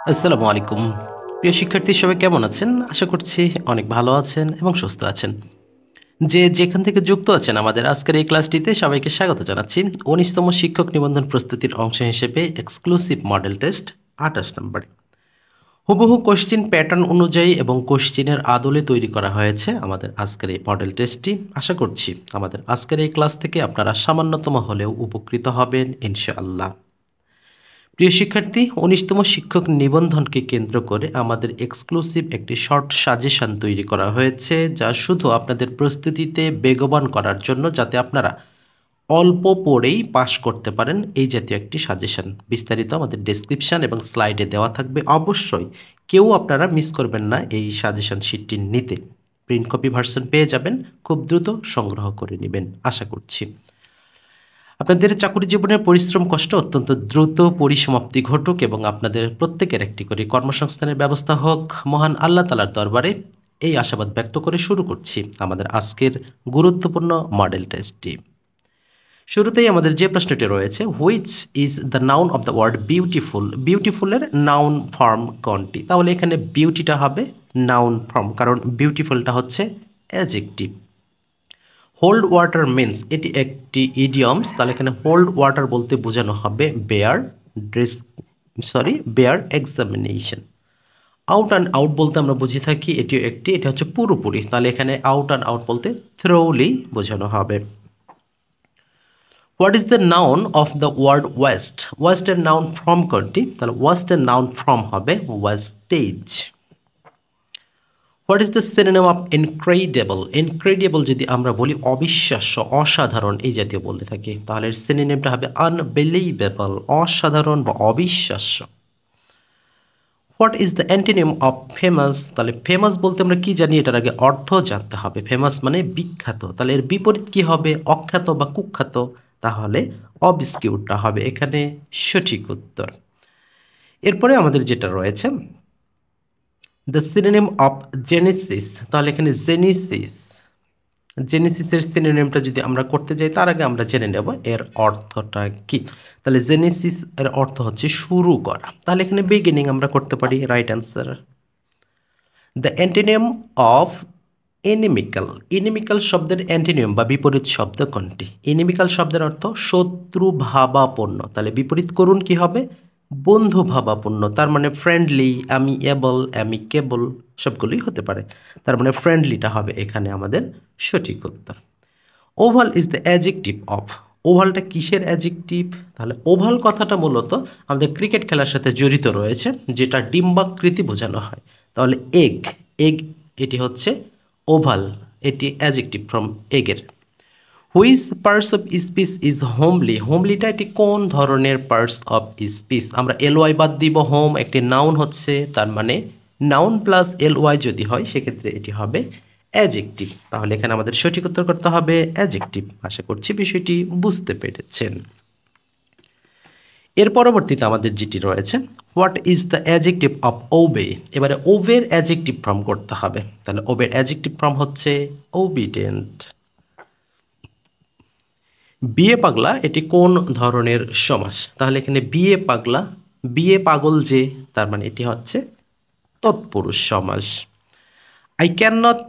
আসসালামু আলাইকুম। প্রিয় শিক্ষার্থী সবাই কেমন আছেন? আশা করছি অনেক ভালো আছেন এবং সুস্থ আছেন। যে যেখান থেকে যুক্ত আছেন আমাদের আজকের এই ক্লাসটিতে সবাইকে স্বাগত জানাচ্ছি। ১৯তম শিক্ষক নিবন্ধন প্রস্তুতির অংশ হিসেবে এক্সক্লুসিভ মডেল টেস্ট ২৮ নম্বরে। হুবহু কোশ্চিন প্যাটার্ন অনুযায়ী এবং কোশ্চিনের আদলে তৈরি করা হয়েছে আমাদের আজকের এই মডেল টেস্টটি। আশা করছি আমাদের আজকের এই ক্লাস থেকে আপনারা সামান্যতম হলেও উপকৃত হবেন ইনশাআল্লাহ। প্রিয় শিক্ষার্থী, ১৯তম শিক্ষক নিবন্ধনকে কেন্দ্র করে আমাদের এক্সক্লুসিভ একটি শর্ট সাজেশন তৈরি করা হয়েছে, যা শুধু আপনাদের প্রস্তুতিতে বেগবান করার জন্য, যাতে আপনারা অল্প পড়েই পাশ করতে পারেন, এই জাতীয় একটি সাজেশন। বিস্তারিত আমাদের ডেসক্রিপশন এবং স্লাইডে দেওয়া থাকবে। অবশ্যই কেউ আপনারা মিস করবেন না এই সাজেশন শিটটি নিতে। প্রিন্ট কপি ভার্সন পেয়ে যাবেন, খুব দ্রুত সংগ্রহ করে নেবেন আশা করছি। আপনাদের চাকরি জীবনের পরিশ্রম কষ্ট অত্যন্ত দ্রুত পরিসমাপ্তি ঘটুক এবং আপনাদের প্রত্যেকের একটি করে কর্মসংস্থানের ব্যবস্থা হোক মহান আল্লাহ তাআলার দরবারে, এই আশাবাদ ব্যক্ত করে শুরু করছি আমাদের আজকের গুরুত্বপূর্ণ মডেল টেস্টটি। শুরুতেই আমাদের যে প্রশ্নটি রয়েছে, which is the noun of the word beautiful? বিউটিফুলের নাউন ফর্ম কোনটি? তাহলে এখানে বিউটিটা হবে নাউন ফর্ম, কারণ বিউটিফুলটা হচ্ছে অ্যাডজেক্টিভ। হোল্ড ওয়াটার মিন্স, এটি একটি ইডিয়মস। তাহলে এখানে হোল্ড ওয়াটার বলতে বোঝানো হবে bare dress bare examination. Out and out বলতে আমরা বুঝে থাকি এটিও একটি, এটা হচ্ছে পুরোপুরি। তাহলে এখানে আউট অ্যান্ড আউট বলতে থ্রোলি বোঝানো হবে। What is the noun of the word waste? ওয়েস্টের নাউন ফর্ম কোনটি? তাহলে ওয়েস্টের নাউন ফর্ম হবে wastage. What is the synonym of incredible? Incredible যদি আমরা বলি অবিশ্বাস্য, অসাধারণ এই জাতীয় বলতে থাকি, তাহলে সিনোনিমটা হবে আনবিলিভেবল, অসাধারণ বা অবিশ্বাস্য। What is the antonym of famous? তাহলে ফেমাস বলতে আমরা কি জানি, এটার আগে অর্থ জানতে হবে। ফেমাস মানে বিখ্যাত, তাহলে এর বিপরীত কি হবে? অখ্যাত বা কুখ্যাত, তাহলে অবস্কিউরটা হবে এখানে সঠিক উত্তর। এরপরে আমাদের যেটা রয়েছে, দ্য সিনোনিম অফ জেনেসিস, তাহলে এখানে জেনেসিসের সিনোনিমটা যদি আমরা করতে যাই, তার আগে আমরা জেনে নেব এর অর্থটা কি। তাহলে জেনেসিস এর অর্থ হচ্ছে শুরু করা, তাহলে এখানে বিগিনিং আমরা করতে পারি, right answer. The antonym of inimical, inimical শব্দের অ্যান্টোনিম বা বিপরীত শব্দ কোনটি? ইনিমিক্যাল শব্দের অর্থ শত্রু ভাবাপন্ন, তাহলে বিপরীত করুন কি হবে? বন্ধু ভাবাপন্ন। তার মানে ফ্রেন্ডলি, অ্যামিএবল, অ্যামিকেবল সবগুলোই হতে পারে। তার মানে ফ্রেন্ডলিটা হবে এখানে আমাদের সঠিক উত্তর। Oval is the adjective of, ওভালটা কিসের অ্যাডজেক্টিভ? তাহলে ওভাল কথাটা মূলত আমাদের ক্রিকেট খেলার সাথে জড়িত রয়েছে, যেটা ডিম্বাকৃতি বোঝানো হয়। তাহলে এগ, এগ এটি হচ্ছে ওভাল, এটি অ্যাডজেক্টিভ ফ্রম এগের। Which parts of speech is homely? হোমলিটা এটি কোন ধরনের পার্টস অফ স্পিচ? আমরা এলওয়াই বাদ দিব, হোম একটি নাউন হচ্ছে, তার মানে নাউন প্লাস এলওয়াই যদি হয় সেক্ষেত্রে এটি হবে অ্যাডজেক্টিভ। তাহলে এখানে আমাদের সঠিক উত্তর করতে হবে অ্যাডজেক্টিভ। আশা করছি বিষয়টি বুঝতে পেরেছেন। এর পরবর্তীতে আমাদের যেটি রয়েছে, what is the adjective of obey? এবারে ওবের অ্যাডজেক্টিভ ফর্ম করতে হবে। তাহলে ওবের অ্যাডজেক্টিভ ফর্ম হচ্ছে ওবিডেন্ট। বিয়ে পাগলা এটি কোন ধরনের সমাস? তাহলে এখানে বিয়ে পাগলা, বিয়ে পাগল যে, তার মানে এটি হচ্ছে তৎপুরুষ সমাস। I can not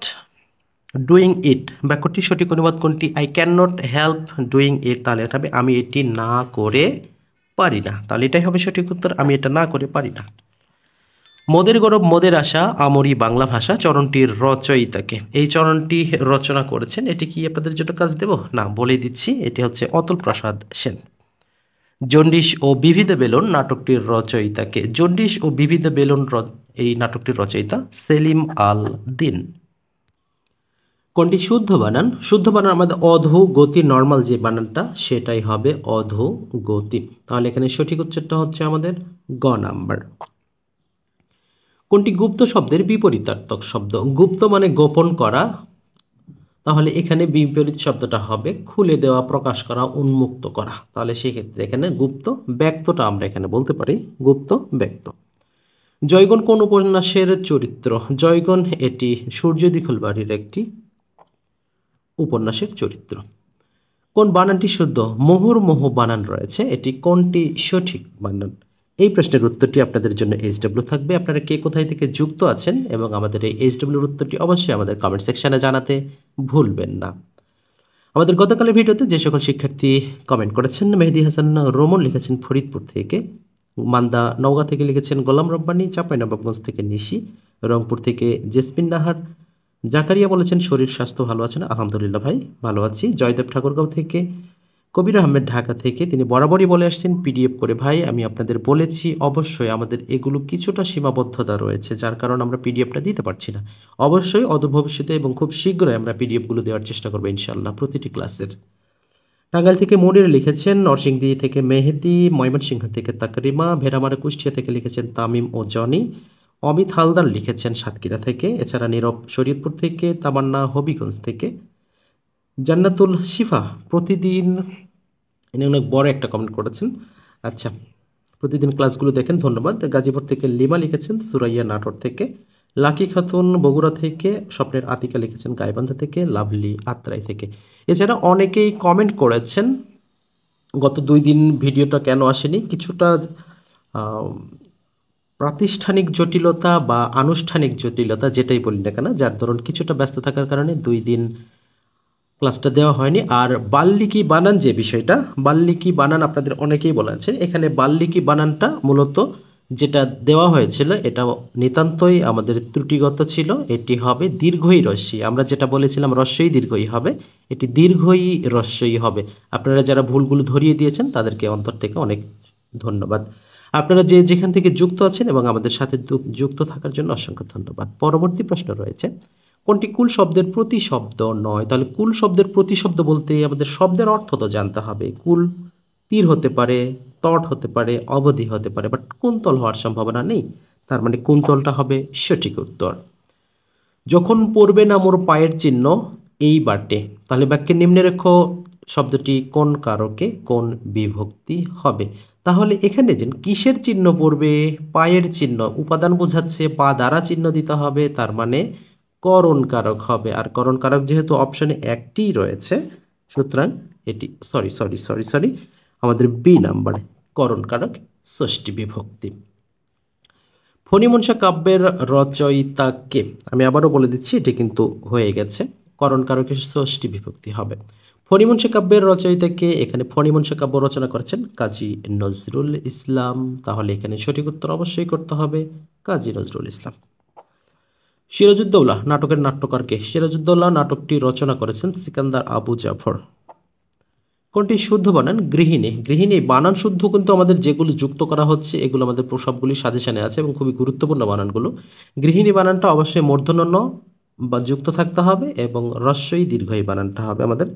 doing it, বাক্যটির সঠিক অনুবাদ কোনটি? I can not help doing it, তাহলে এটা হবে আমি এটি না করে পারি না। তাহলে এটাই হবে সঠিক উত্তর, আমি এটা না করে পারি না। মোদের গৌরব মোদের আশা আমরি বাংলা ভাষা চরণটির রচয়িতাকে? এই চরণটি রচনা করেছেন, এটি কি আপনাদের জন্য কাজ দেব না, বলে দিচ্ছি, এটি হচ্ছে অতুল প্রসাদ সেন। জন্ডিস ও বিবিধ বেলুন নাটকটির রচয়িতাকে? জন্ডিস ও বিবিধ বেলুন এই নাটকটির রচয়িতা সেলিম আল দিন। কোনটি শুদ্ধ বানান? শুদ্ধ বানান আমাদের অধো গতি, নর্মাল যে বানানটা সেটাই হবে অধো গতি। তাহলে এখানে সঠিক উত্তরটা হচ্ছে আমাদের গ নাম্বার। কোনটি গুপ্ত শব্দের বিপরীতার্থক শব্দ? গুপ্ত মানে গোপন করা, তাহলে এখানে বিপরীত শব্দটা হবে খুলে দেওয়া, প্রকাশ করা, উন্মুক্ত করা। তাহলে সেই ক্ষেত্রে এখানে গুপ্ত, ব্যক্তটা আমরা এখানে বলতে পারি গুপ্ত ব্যক্ত। জয়গণ কোন উপন্যাসের চরিত্র? জয়গণ এটি সূর্য দীঘলবাড়ির একটি উপন্যাসের চরিত্র। কোন বানানটি শুদ্ধ? মুহুর্মুহু বানান রয়েছে, এটি কোনটি সঠিক বানান? এই প্রশ্নের উত্তরটি আপনাদের জন্য এইচডব্লিউ থাকবে। আপনারা কে কোথায় থেকে যুক্ত আছেন এবং আমাদের এই এইচডব্লিউর উত্তরটি অবশ্যই আমাদের কমেন্ট সেকশনে জানাতে ভুলবেন না। আমাদের গতকালের ভিডিওতে যে সকল শিক্ষার্থী কমেন্ট করেছেন, মেহেদী হাসান রোমন লিখেছেন ফরিদপুর থেকে, মান্দা নওগাঁ থেকে লিখেছেন গোলাম রব্বানী, চাঁপাইনবাবগঞ্জ থেকে নিশি, রংপুর থেকে জেসমিন নাহার, জাকারিয়া বলেছেন শরীর স্বাস্থ্য ভালো আছে না? আলহামদুলিল্লাহ ভাই, ভালো আছি। জয়দেব ঠাকুরগাঁও থেকে, কবির আহমেদ ঢাকা থেকে, তিনি বরাবরই বলে আসছেন পিডিএফ করে। ভাই আমি আপনাদের বলেছি অবশ্যই আমাদের এগুলো কিছুটা সীমাবদ্ধতা রয়েছে, যার কারণে আমরা পিডিএফটা দিতে পারছি না। অবশ্যই অদূর ভবিষ্যতে এবং খুব শীঘ্রই আমরা পিডিএফগুলো দেওয়ার চেষ্টা করবো ইনশাআল্লাহ প্রতিটি ক্লাসের। টাঙ্গাইল থেকে মনির লিখেছেন, নরসিংদী থেকে মেহেদি, ময়মনসিংহ থেকে তাকরিমা, ভেড়ামারা কুষ্টিয়া থেকে লিখেছেন তামিম ও জনি, অমিত হালদার লিখেছেন সাতক্ষীরা থেকে, এছাড়া নীরব শরীয়তপুর থেকে, তামান্না হবিগঞ্জ থেকে, জান্নাতুল শিফা প্রতিদিন, ইনি অনেক বড় একটা কমেন্ট করেছেন। আচ্ছা, প্রতিদিন ক্লাসগুলো দেখেন, ধন্যবাদ। গাজীপুর থেকে লিমা লিখেছেন, সুরাইয়া নাটোর থেকে, লাকি খাতুন বগুড়া থেকে, স্বপ্নের আতিকা লিখেছেন গাইবান্ধা থেকে, লাভলি আত্রাই থেকে। এছাড়া অনেকেই কমেন্ট করেছেন গত 2 দিন ভিডিওটা কেন আসেনি, কিছুটা প্রাতিষ্ঠানিক জটিলতা বা আনুষ্ঠানিক জটিলতা যেটাই বলি না কেন, যার ধরুন কিছুটা ব্যস্ত থাকার কারণে 2 দিন ক্লাসটা দেওয়া হয়নি। আর বাল্লিকি বানান যে বিষয়টা, বাল্লিকি বানান আপনাদের অনেকেই বলেছেন, এখানে বাল্লিকি বানানটা মূলত যেটা দেওয়া হয়েছিল এটা নিতান্তই আমাদের ত্রুটিগত ছিল। এটি হবে দীর্ঘই রস্যই, আমরা যেটা বলেছিলাম রস্যই দীর্ঘই হবে, এটি দীর্ঘই রস্যই হবে। আপনারা যারা ভুলগুলো ধরিয়ে দিয়েছেন তাদেরকে অন্তর থেকে অনেক ধন্যবাদ। আপনারা যে যেখান থেকে যুক্ত আছেন এবং আমাদের সাথে যুক্ত থাকার জন্য অসংখ্য ধন্যবাদ। পরবর্তী প্রশ্ন রয়েছে, কোনটি কুল শব্দের প্রতিশব্দ নয়? তাহলে কুল শব্দের প্রতিশব্দ বলতে আমাদের শব্দের অর্থ তো জানতে হবে। কুল তীর হতে পারে, তট হতে পারে, অবধি হতে পারে, বাট কুন্তল হওয়ার সম্ভাবনা নেই, তার মানে কুন্তলটা হবে সঠিক উত্তর। যখন পড়বে না মোর পায়ের চিহ্ন এই বাটে, তাহলে বাক্যের নিম্নে রেখো শব্দটি কোন কারকে কোন বিভক্তি হবে? তাহলে এখানে যে কিসের চিহ্ন পড়বে? পায়ের চিহ্ন, উপাদান বোঝাচ্ছে, পা দ্বারা চিহ্ন দিতে হবে, তার মানে করণ কারক হবে। আর করণ কারক যেহেতু অপশনে একটিই রয়েছে, সুতরাং এটি সরি আমাদের বি নাম্বারে করণ কারক ষষ্ঠী বিভক্তি। ফণিমনসা কাব্যের রচয়িতাকে, আমি আবারও বলে দিচ্ছি এটি কিন্তু হয়ে গেছে, করণ কারকের ষষ্ঠী বিভক্তি হবে। ফণিমনসা কাব্যের রচয়িতাকে, এখানে ফণিমনসা কাব্য রচনা করেছেন কাজী নজরুল ইসলাম, তাহলে এখানে সঠিক উত্তর অবশ্যই করতে হবে কাজী নজরুল ইসলাম। সিরাজউদ্দৌলা নাটকের নাট্যকারকে? সিরাজউদ্দৌলা নাটকটি রচনা করেছেন সিকান্দার আবু জাফর। কোনটি শুদ্ধ বানান? গৃহিণী। গৃহিণী বানান শুদ্ধ, কিন্তু আমাদের যেগুলো যুক্ত করা হচ্ছে এগুলো আমাদের সবগুলি সাজেশনে আছে এবং খুবই গুরুত্বপূর্ণ বানানগুলো। গৃহিণী বানানটা অবশ্যই মূর্ধন্য ন বা যুক্ত থাকতে হবে এবং হ্রস্বই দীর্ঘই বানানটা হবে আমাদের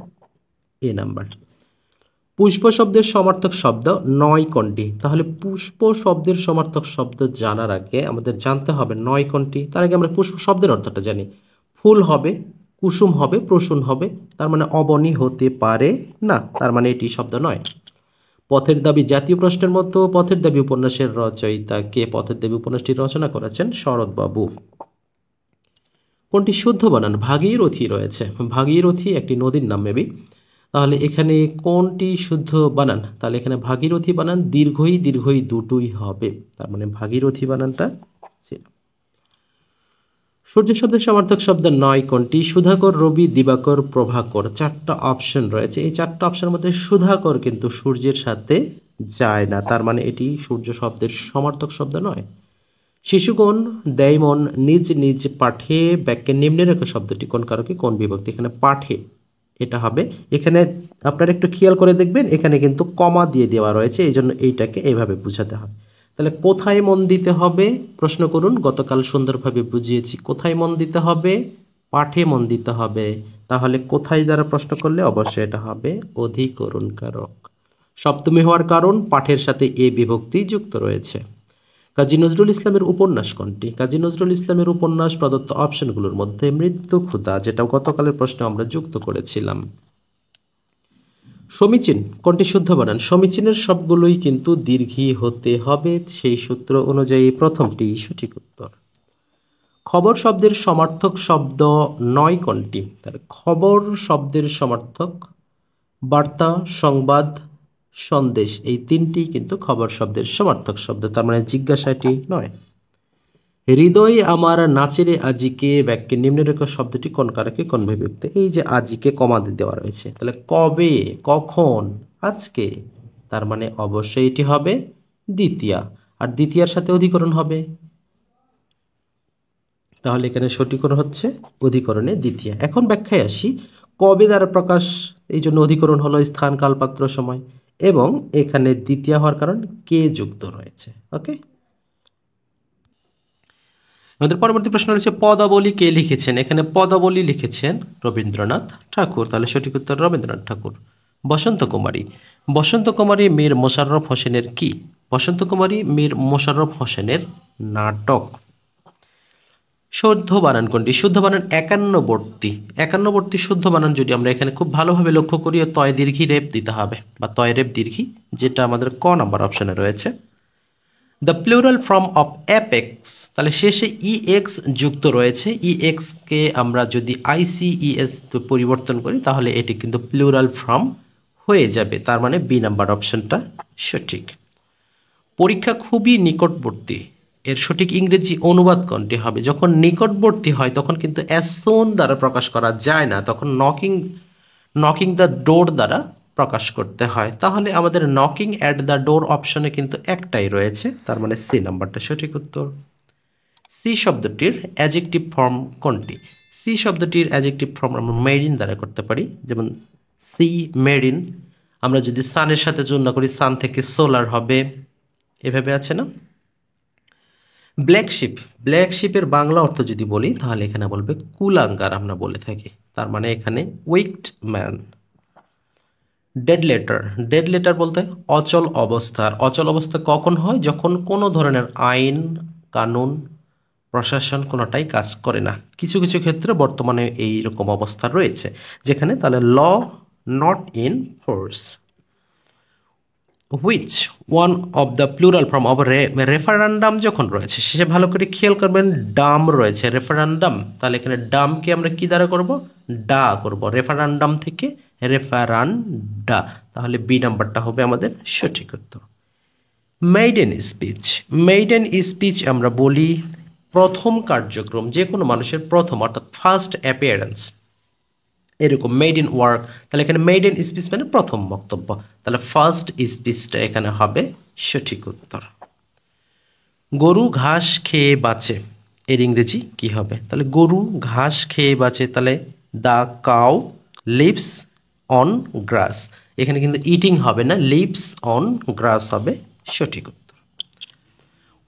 এ নাম্বার। পুষ্প শব্দের সমার্থক শব্দ নয় কোনটি? তাহলে পুষ্প শব্দের সমার্থক শব্দ জানার আগে আমাদের জানতে হবে নয় কোনটি। তার আগে আমরা পুষ্প শব্দের অর্থটা জানি। ফুল হবে, কুসুম হবে, প্রসূন হবে, তার মানে অবনী হতে পারে না, তার মানে এটি শব্দ নয়। পথের দাবি জাতীয় প্রশ্নের মতো পথের দাবি উপন্যাসের রচয়িতা কে? পথের দাবি উপন্যাসটি রচনা করেছেন শরৎবাবু। কোনটি শুদ্ধ বানান? ভাগীরথী রয়েছে, ভাগীরথী একটি নদীর নাম মেবি, তাহলে এখানে কোনটি শুদ্ধ বানান? তাহলে এখানে ভাগীরথী বানান দীর্ঘই দীর্ঘই দুটোই হবে, তার মানে ভাগীরথী বানানটা ছিল। সূর্য শব্দের সমার্থক শব্দ নয় কোনটি? সুধাকর, রবি, দিবাকর, প্রভাকর। 4টা অপশন রয়েছে, এই 4টা অপশনের মধ্যে সুধাকর কিন্তু সূর্যের সাথে যায় না, তার মানে এটি সূর্য শব্দের সমার্থক শব্দ নয়। শিশুগণ দেয় মন নিজ নিজ পাঠে, বাক্যের নিম্নে রেখা শব্দটি কোন কারকে কোন বিভক্তি? এখানে পাঠে এটা হবে। এখানে আপনারা একটু খেয়াল করে দেখবেন, এখানে কিন্তু কমা দিয়ে দেওয়া রয়েছে, এই জন্য এইটাকে এইভাবে বুঝাতে হয়। তাহলে কোথায় মন দিতে হবে? প্রশ্ন করুন, গতকাল সুন্দরভাবে বুঝিয়েছি। কোথায় মন দিতে হবে? পাঠে মন দিতে হবে। তাহলে কোথায় দ্বারা প্রশ্ন করলে অবশ্যই এটা হবে অধিকরণ কারক। সপ্তমী হওয়ার কারণ পাঠের সাথে এ বিভক্তি যুক্ত রয়েছে। কাজী নজরুল ইসলামের উপন্যাস কোনটি? কাজী নজরুল ইসলামের উপন্যাস প্রদত্ত অপশনগুলোর মধ্যে মৃত্যু ক্ষুধা, যেটা গতকালের প্রশ্নে আমরা যুক্ত করেছিলাম। সমীচীন কোনটি শুদ্ধ বানান? সমীচীনের সবগুলোই কিন্তু দীর্ঘী হতে হবে, সেই সূত্র অনুযায়ী প্রথমটি সঠিক উত্তর। খবর শব্দের সমার্থক শব্দ নয় কোনটি? তার খবর শব্দের সমার্থক বার্তা, সংবাদ, সন্দেশ, এই তিনটি কিন্তু খবর শব্দের সমার্থক শব্দ, তার মানে জিজ্ঞাসাটি নয়। হৃদয় আমার নাচেরে আজিকে বাক্যে নিম্নরেখা শব্দটি কোন কারকে কোন বিভক্তি? এই যে আজিকে কমা দেওয়া রয়েছে, তাহলে কবে, কখন, আজকে, তার মানে অবশ্যই এটি হবে দ্বিতীয়া, আর দ্বিতীয়ার সাথে অধিকরণ হবে, তাহলে এখানে সঠিকরণ হচ্ছে অধিকরণে দ্বিতীয়া। এখন ব্যাখ্যায় আসি। কবে দ্বারা প্রকাশ, এই জন্য অধিকরণ হলো স্থান, কাল, পাত্র, সময়, এবং এখানে দ্বিতীয়া হওয়ার কারণ কে যুক্ত রয়েছে। ওকে, আমাদের পরবর্তী প্রশ্ন রয়েছে পদাবলী কে লিখেছেন? এখানে পদাবলী লিখেছেন রবীন্দ্রনাথ ঠাকুর, তাহলে সঠিক উত্তর রবীন্দ্রনাথ ঠাকুর। বসন্ত কুমারী, বসন্ত কুমারী মীর মোশাররফ হোসেনের কি? বসন্ত কুমারী মীর মোশাররফ হোসেনের নাটক। শুদ্ধ বানান কোনটি? শুদ্ধ বানান একান্নবর্তী। একান্নবর্তী শুদ্ধ বানান যদি আমরা এখানে খুব ভালোভাবে লক্ষ্য করি, তয় দীর্ঘি রেপ দিতে হবে, বা তয় রেপ দীর্ঘি, যেটা আমাদের ক নাম্বার অপশনে রয়েছে। The plural form of apex, তাহলে শেষে ইএক্স যুক্ত রয়েছে। ইএক্সকে আমরা যদি আইসিইএস পরিবর্তন করি তাহলে এটি কিন্তু প্লুরাল ফর্ম হয়ে যাবে, তার মানে বি নাম্বার অপশনটা সঠিক। পরীক্ষা খুবই নিকটবর্তী, এর সঠিক ইংরেজি অনুবাদ কোনটি হবে? যখন নিকটবর্তী হয় তখন কিন্তু অ্যাজ সুন দ্বারা প্রকাশ করা যায় না, তখন নকিং দ্য ডোর দ্বারা প্রকাশ করতে হয়। তাহলে আমাদের নকিং অ্যাট দ্য ডোর অপশনে কিন্তু একটাই রয়েছে, তার মানে সি নাম্বারটা সঠিক উত্তর। সি শব্দটির অ্যাডজেক্টিভ ফর্ম কোনটি? সি শব্দটির অ্যাডজেক্টিভ ফর্ম আমরা মেরিন দ্বারা করতে পারি, যেমন সি মেরিন। আমরা যদি সানের সাথে তুলনা করি, সান থেকে সোলার হবে, এভাবে আছে না। ব্ল্যাক শিপ, ব্ল্যাক শিপের বাংলা অর্থ যদি বলি তাহলে এখানে বলবে কুলাঙ্গার, আমরা বলে থাকি, তার মানে এখানে wicked man. Dead letter, dead letter বলতে অচল অবস্থার। অচল অবস্থা কখন হয়? যখন কোনো ধরনের আইন, কানুন, প্রশাসন কোনোটাই কাজ করে না। কিছু কিছু ক্ষেত্রে বর্তমানে এই রকম অবস্থা রয়েছে, যেখানে তাহলে law not in force. Which one of the plural form of referendum যখন রয়েছে, শেষে ভালো করে খেয়াল করবেন, ডাম রয়েছে, রেফারেন্ডাম, তাহলে এখানে ডামকে আমরা কি দ্বারা করব? ডা করব, রেফারেন্ডাম থেকে রেফারান্ডা, তাহলে বি নাম্বারটা হবে আমাদের সঠিক উত্তর। মেইডেন স্পিচ, মেইডেন স্পিচ আমরা বলি প্রথম কার্যক্রম, যে কোনো মানুষের প্রথম, অর্থাৎ ফার্স্ট অ্যাপিয়ারেন্স, এরকম মেড ইন ওয়ার্ক, তাহলে এখানে মেড ইন স্পিচ মানে প্রথম বক্তব্য, তাহলে ফার্স্ট স্পিচটা এখানে হবে সঠিক উত্তর। গরু ঘাস খেয়ে বাঁচে, এর ইংরেজি কি হবে? তাহলে গরু ঘাস খেয়ে বাঁচে, তাহলে the cow lives on grass, এখানে কিন্তু ইটিং হবে না, লিভস অন গ্রাস হবে সঠিক উত্তর।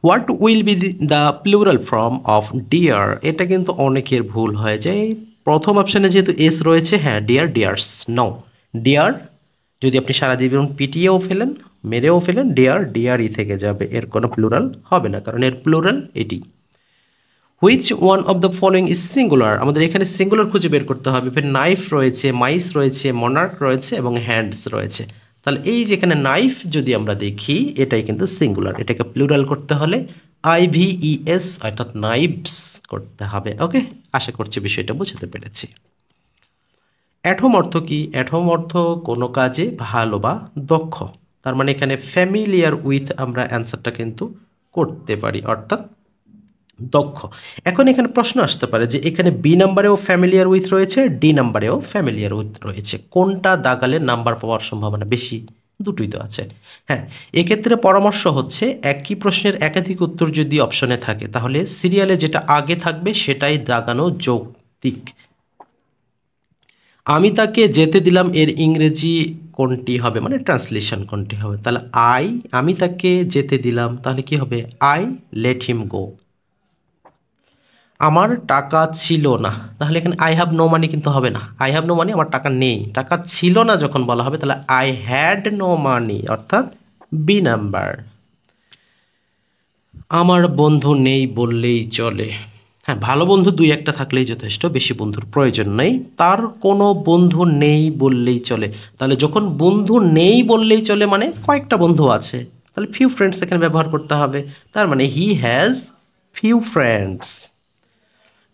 What will be the plural form of deer, এটা কিন্তু অনেকের ভুল হয়ে যায়। প্রথম অপশানে যেহেতু এস রয়েছে, হ্যাঁ ডিয়ার, ডিয়ার্স, নো, ডিয়ার যদি আপনি সারা জীবন পিটিয়েও ফেলেন, মেরেও ফেলেন, ডিয়ার ডিয়ারই থেকে যাবে, এর কোনো প্লুরাল হবে না, কারণ এর প্লুরাল এটি। Which one of the following is singular, আমাদের এখানে সিঙ্গুলার খুঁজে বের করতে হবে। নাইফ রয়েছে, মাইস রয়েছে, মনার্ক রয়েছে এবং হ্যান্ডস রয়েছে, তাহলে এই যেখানে নাইফ যদি আমরা দেখি এটাই কিন্তু সিঙ্গুলার, এটাকে প্লুরাল করতে হলে IVES অর্থাৎ নাইভস করতে হবে। ওকে, আশা করছি বিষয়টা বুঝতে পেরেছি। অ্যাট হোম অর্থ কি? অ্যাট হোম অর্থ কোনো কাজে ভালো বা দক্ষ, তার মানে এখানে ফ্যামিলিয়ার উইথ আমরা অ্যান্সারটা কিন্তু করতে পারি, অর্থাৎ দক্ষ। এখন এখানে প্রশ্ন আসতে পারে যে এখানে বি নাম্বারেও ফ্যামিলিয়ার উইথ রয়েছে, ডি নাম্বারেও ফ্যামিলিয়ার উইথ রয়েছে, কোনটা দাগালে নাম্বার পাওয়ার সম্ভাবনা বেশি? দুটোই তো আছে। হ্যাঁ, এক্ষেত্রে পরামর্শ হচ্ছে একই প্রশ্নের একাধিক উত্তর যদি অপশনে থাকে তাহলে সিরিয়ালে যেটা আগে থাকবে সেটাই দাগানো যৌক্তিক। আমি তাকে যেতে দিলাম, এর ইংরেজি কোনটি হবে, মানে ট্রান্সলেশন কোনটি হবে? তাহলে আমি তাকে যেতে দিলাম, তাহলে কি হবে? আই লেট হিম গো। আমার টাকা ছিল না, তাহলে এখানে আই হ্যাভ নো মানি কিন্তু হবে না, আই হ্যাভ নো মানি আমার টাকা নেই, টাকা ছিল না যখন বলা হবে তাহলে আই হ্যাড নো মানি, অর্থাৎ বি নাম্বার। আমার বন্ধু নেই বললেই চলে, হ্যাঁ ভালো বন্ধু দুই একটা থাকলেই যথেষ্ট, বেশি বন্ধুর প্রয়োজন নেই। তার কোনো বন্ধু নেই বললেই চলে, তাহলে যখন বন্ধু নেই বললেই চলে মানে কয়েকটা বন্ধু আছে, তাহলে ফিউ ফ্রেন্ডস এখানে ব্যবহার করতে হবে, তার মানে হি হ্যাজ ফিউ ফ্রেন্ডস।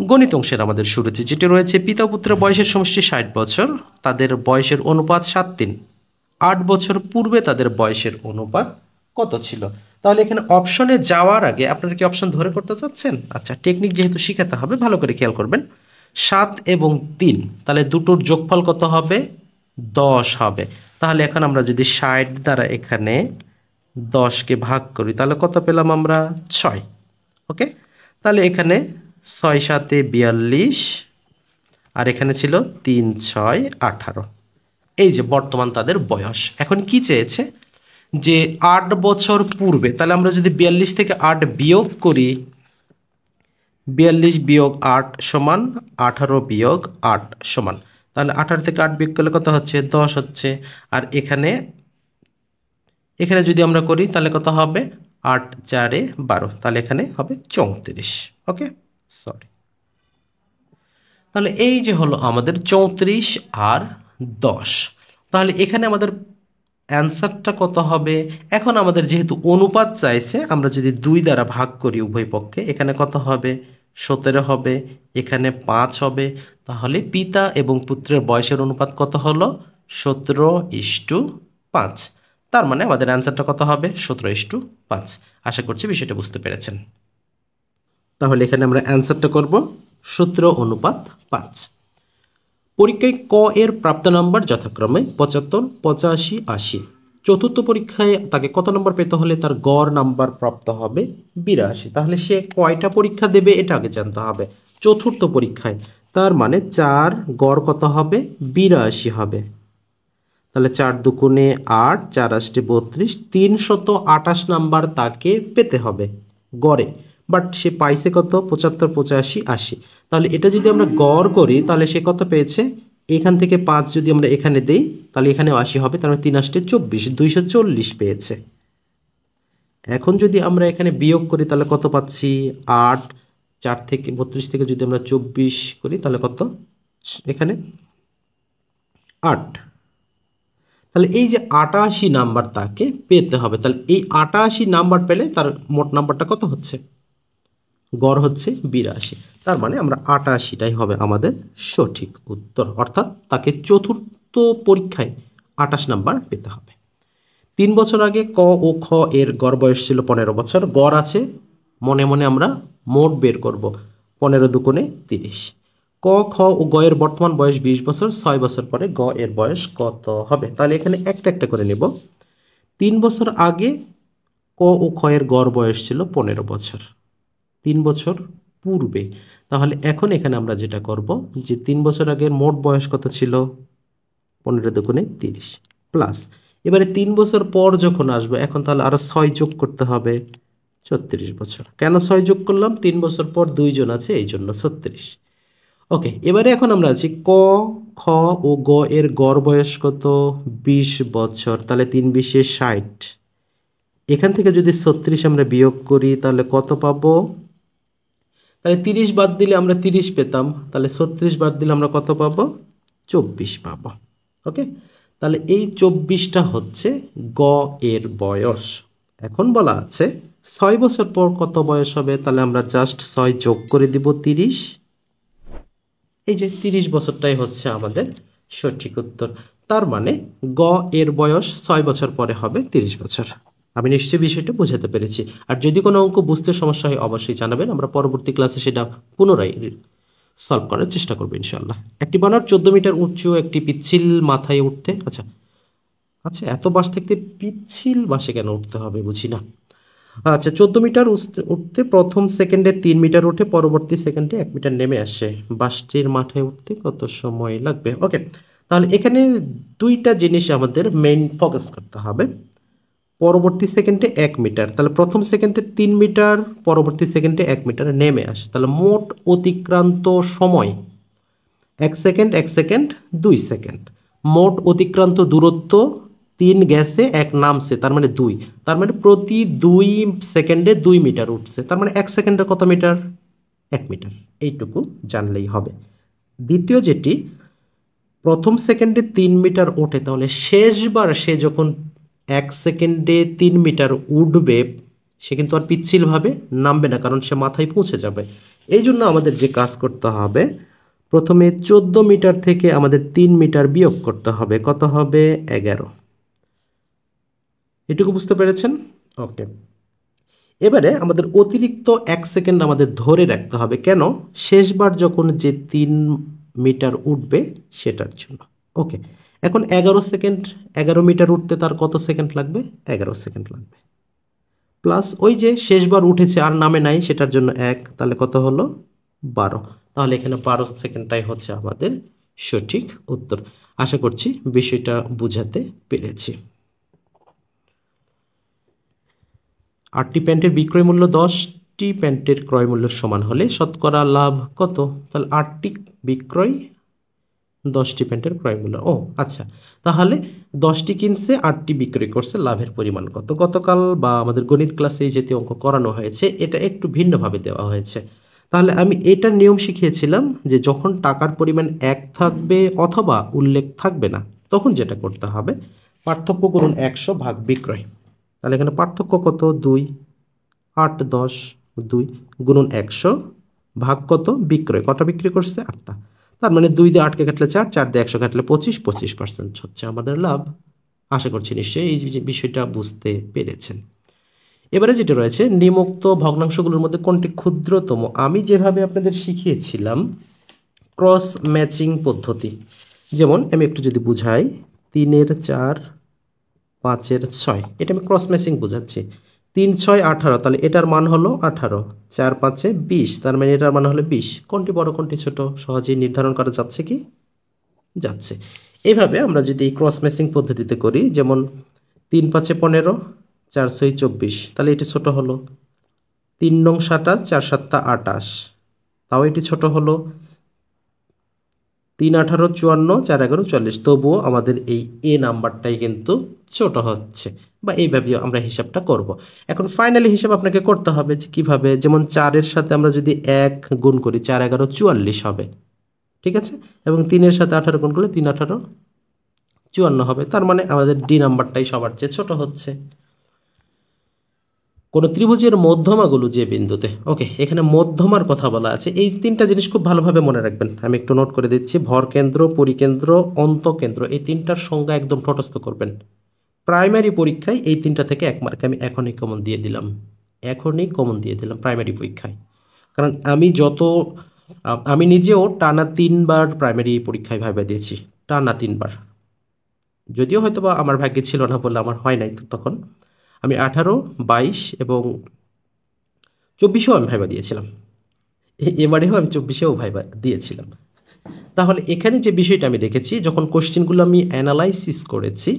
গণিত অংশের আমাদের শুরুতে যেটি রয়েছে, পিতা ও পুত্রের বয়সের সমষ্টি 60 বছর, তাদের বয়সের অনুপাত 7:3, 8 বছর পূর্বে তাদের বয়সের অনুপাত কত ছিল। তাহলে এখানে অপশনে যাওয়ার আগে আপনারা কি অপশন ধরে করতে চাচ্ছেন? আচ্ছা, টেকনিক যেহেতু শিখাতে হবে ভালো করে খেয়াল করবেন। 7 এবং 3, তাহলে দুটোর যোগফল কত হবে? 10 হবে। তাহলে এখন আমরা যদি 60 দ্বারা এখানে 10কে ভাগ করি তাহলে কত পেলাম আমরা? 6। ওকে, তাহলে এখানে 6 7 42 আর এখানে ছিল 3 6 18। এই যে বর্তমান তাদের বয়স। এখন কি চেয়েছে? যে 8 বছর পূর্বে, তাহলে আমরা যদি 42 থেকে 8 বিয়োগ করি, 42 বিয়োগ 8 সমান 18 বিয়োগ 8 সমান, তাহলে 18 থেকে 8 বিয়োগ করলে কত হচ্ছে? 10 হচ্ছে। আর এখানে যদি আমরা করি তাহলে কত হবে? 8 4 12, তাহলে এখানে হবে 34। ওকে, সরি। তাহলে এই যে হলো আমাদের 34 আর 10। তাহলে এখানে আমাদের অ্যান্সারটা কত হবে? এখন আমাদের যেহেতু অনুপাত চাইছে, আমরা যদি 2 দ্বারা ভাগ করি উভয় পক্ষে, এখানে কত হবে? 17 হবে, এখানে 5 হবে। তাহলে পিতা এবং পুত্রের বয়সের অনুপাত কত হলো? 17:5। তার মানে আমাদের অ্যান্সারটা কত হবে? 17:5। আশা করছি বিষয়টা বুঝতে পেরেছেন। তাহলে এখানে আমরা অ্যান্সারটা করব 17:5। পরীক্ষায় ক এর প্রাপ্ত নাম্বার যথাক্রমে 75, 85, 80। চতুর্থ পরীক্ষায় তাকে কত নম্বর পেতে হলে তার গড় নাম্বার প্রাপ্ত হবে? 82। তাহলে সে কয়টা পরীক্ষা দেবে এটা আগে জানতে হবে। চতুর্থ পরীক্ষায়, তার মানে 4 গড় কত হবে? 82 হবে। তাহলে 4 দুগুণে 8, 4 8 32, 328 নাম্বার তাকে পেতে হবে গড়ে। বাট সে পাইছে কত? 75, 85, 80। তাহলে এটা যদি আমরা গড় করি তাহলে সে কত পেয়েছে? এখান থেকে 5 যদি আমরা এখানে দেই তাহলে এখানেও 80 হবে, তার মানে 3 8 24, 240 পেয়েছে। এখন যদি আমরা এখানে বিয়োগ করি তাহলে কত পাচ্ছি? 8, 4 থেকে 32 থেকে যদি আমরা 24 করি তাহলে কত? এখানে 8। তাহলে এই যে 88 নাম্বার তাকে পেতে হবে। তাহলে এই 88 নাম্বার পেলে তার মোট নাম্বারটা কত হচ্ছে? গড় হচ্ছে 82। তার মানে আমরা 88টাই হবে আমাদের সঠিক উত্তর। অর্থাৎ তাকে চতুর্থ পরীক্ষায় 28 নাম্বার পেতে হবে। 3 বছর আগে ক ও খ এর গড় বয়স ছিল 15 বছর। গড় আছে, মনে মনে আমরা মোট বের করব। 15 দুগুণে 30। ক, খ ও গ এর বর্তমান বয়স 20 বছর। 6 বছর পরে গ এর বয়স কত হবে? তাহলে এখানে একটা একটা করে নেব। 3 বছর আগে ক ও খ এর গড় বয়স ছিল 15 বছর। 3 বছর পূর্বে, তাহলে এখন এখানে আমরা যেটা করব যে 3 বছর আগের মোট বয়স কত ছিল? 15 দুগুণে 30 প্লাস, এবারে 3 বছর পর যখন আসবে এখন তাহলে আরো 6 যোগ করতে হবে, 36 বছর। কেন 6 যোগ করলাম? 3 বছর পর 2 জন আছে এই জন্য 36। ওকে, এবারে এখন আমরা আছি ক, খ ও গ এর গড় বয়স কত? 20 বছর। তাহলে 3 20 60। এখান থেকে যদি 36 আমরা বিয়োগ করি তাহলে কত পাবো? তাহলে 30 বাদ দিলে আমরা 30 পেতাম, তাহলে 36 বাদ দিলে আমরা কত পাবো? 24 পাবো। ওকে, তাহলে এই 24টা হচ্ছে গ এর বয়স। এখন বলা আছে 6 বছর পর কত বয়স হবে? তাহলে আমরা জাস্ট 6 যোগ করে দিব 30। এই যে 30 বছরটাই হচ্ছে আমাদের সঠিক উত্তর। তার মানে গ এর বয়স 6 বছর পরে হবে 30 বছর। আমি নিশ্চয়ই বিষয়টা বোঝাতে পেরেছি। আর যদি কোনো অঙ্ক বুঝতে সমস্যা হয় অবশ্যই জানাবেন, আমরা পরবর্তী ক্লাসে সেটা পুনরায় সলভ করার চেষ্টা করবো ইনশাআল্লাহ। একটি বানর 14 মিটার উঁচু একটি পিচ্ছিল মাথায় উঠতে, আচ্ছা আচ্ছা এত বাস থেকে পিচ্ছিল বাসে কেন উঠতে হবে বুঝি না। আচ্ছা, 14 মিটার উঠতে প্রথম সেকেন্ডে 3 মিটার উঠে পরবর্তী সেকেন্ডে 1 মিটার নেমে আসে। বাসটির মাথায় উঠতে কত সময় লাগবে? ওকে, তাহলে এখানে দুইটা জিনিস আমাদের মেইন ফোকাস করতে হবে। পরবর্তী সেকেন্ডে 1 মিটার, তাহলে প্রথম সেকেন্ডে 3 মিটার, পরবর্তী সেকেন্ডে 1 মিটার নেমে আসে। তাহলে মোট অতিক্রান্ত সময় 1 সেকেন্ড 1 সেকেন্ড 2 সেকেন্ড। মোট অতিক্রান্ত দূরত্ব 3 গেছে 1 নামছে, তার মানে 2। তার মানে প্রতি 2 সেকেন্ডে 2 মিটার উঠছে, তার মানে 1 সেকেন্ডে কত মিটার? 1 মিটার। এইটুকু জানলেই হবে। দ্বিতীয় যেটি, প্রথম সেকেন্ডে 3 মিটার ওঠে, তাহলে শেষবার সে যখন 1 সেকেন্ডে 3 মিটার উঠবে সে কিন্তু আর পিচ্ছিলভাবে নামবে না, কারণ সে মাথায় পৌঁছে যাবে। এই জন্য আমাদের যে কাজ করতে হবে, প্রথমে 14 মিটার থেকে আমাদের 3 মিটার বিয়োগ করতে হবে। কত হবে? 11। এটুকু বুঝতে পেরেছেন? ওকে, এবারে আমাদের অতিরিক্ত 1 সেকেন্ড আমাদের ধরে রাখতে হবে, কেন? শেষবার যখন যে 3 মিটার উঠবে সেটার জন্য। ওকে, এখন 11 সেকেন্ড, 11 মিটার উঠতে তার কত সেকেন্ড লাগবে? 11 সেকেন্ড লাগবে। প্লাস ওই যে শেষবার উঠেছে আর নামে নাই সেটার জন্য 1, তাহলে কত হলো? 12। তাহলে এখানে 12 সেকেন্ডটাই হচ্ছে আমাদের সঠিক উত্তর। আশা করছি বিষয়টা বুঝাতে পেরেছি। 8টি প্যান্টের বিক্রয় মূল্য 10টি প্যান্টের ক্রয় মূল্য সমান হলে শতকরা লাভ কত? তাহলে 8টি বিক্রয়, 10টি প্যান্টের ক্রয় মূল্য। ও আচ্ছা, তাহলে 10টি কিনছে, 8টি বিক্রয় করছে, লাভের পরিমাণ কত? গতকাল বা আমাদের গণিত ক্লাসে এই জাতীয় অঙ্ক করানো হয়েছে, এটা একটু ভিন্নভাবে দেওয়া হয়েছে। তাহলে আমি এটার নিয়ম শিখিয়েছিলাম যে যখন টাকার পরিমাণ 1 থাকবে অথবা উল্লেখ থাকবে না, তখন যেটা করতে হবে, পার্থক্য করুন 100 ভাগ বিক্রয়। তাহলে এখানে পার্থক্য কত? 2। 8 10 2 গুণন 100 ভাগ কত? বিক্রয়। কটা বিক্রি করছে? 8টা। তার মানে 2 দিয়ে 8কে কাটলে 4, 4 দিয়ে 100 কাটলে 25, 25% হচ্ছে আমাদের লাভ। আশা করছি নিশ্চয়ই এই বিষয়টা বুঝতে পেরেছেন। এবারে যেটা রয়েছে, নিম্নোক্ত ভগ্নাংশগুলোর মধ্যে কোনটি ক্ষুদ্রতম? আমি যেভাবে আপনাদের শিখিয়েছিলাম ক্রস ম্যাচিং পদ্ধতি, যেমন আমি একটু যদি বুঝাই, 3-এর 4, 5-এর 6, এটা আমি ক্রস ম্যাচিং বোঝাচ্ছি। 3 6 18, তাহলে এটার মান হলো 18, 4 5-এ 20, তার মানে এটার মান হলো 20। কোনটি বড় কোনটি ছোট সহজেই নির্ধারণ করা যাচ্ছে কি? যাচ্ছে। এইভাবে আমরা যদি এই ক্রস ম্যাচিং পদ্ধতিতে করি, যেমন 3 5-এ 15, 4 6 24, তাহলে এটি ছোট হলো। 3 নং 27, 4 7 28, তাও এটি ছোট হলো। 3 18 54, 4 11 44, তবুও আমাদের এই এ নাম্বারটাই কিন্তু ছোট হচ্ছে, বা এইভাবে আমরা হিসাবটা করব। এখন ফাইনালি হিসাব আপনাকে করতে হবে যে কিভাবে, যেমন 4-এর সাথে আমরা যদি 1 গুণ করি, 4 11 44 হবে, ঠিক আছে? এবং 3-এর সাথে 18 গুণ করলে 3 18 54 হবে। তার মানে আমাদের ডি নাম্বারটাই সবার চেয়ে ছোট হচ্ছে। কোন ত্রিভুজের মধ্যমাগুলো যে বিন্দুতে, ওকে, এখানে মধ্যমার কথা বলা আছে। এই 3টা জিনিস খুব ভালোভাবে মনে রাখবেন, আমি একটু নোট করে দিচ্ছি। ভরকেন্দ্র, পরিকেন্দ্র, অন্তকেন্দ্র, এই 3টার সংজ্ঞা একদম তটস্থ করবেন। প্রাইমারি পরীক্ষায় এই 3টা থেকে 1 মার্ক আমি এখনই কমন দিয়ে দিলাম, এখনই কমন দিয়ে দিলাম প্রাইমারি পরীক্ষায়। কারণ আমি নিজেও টানা 3বার প্রাইমারি পরীক্ষায় ভাইবা দিয়েছি, টানা 3বার। যদিও হয়তো বা আমার ভাগ্যে ছিল না বলে আমার হয় নাই তখন। আমি 18, 22 এবং 24-এও আমি ভাইবা দিয়েছিলাম। এবারেও আমি 24-এও ভাইবা দিয়েছিলাম। তাহলে এখানে যে বিষয়টা আমি দেখেছি, যখন কোশ্চেনগুলো আমি অ্যানালাইসিস করেছি,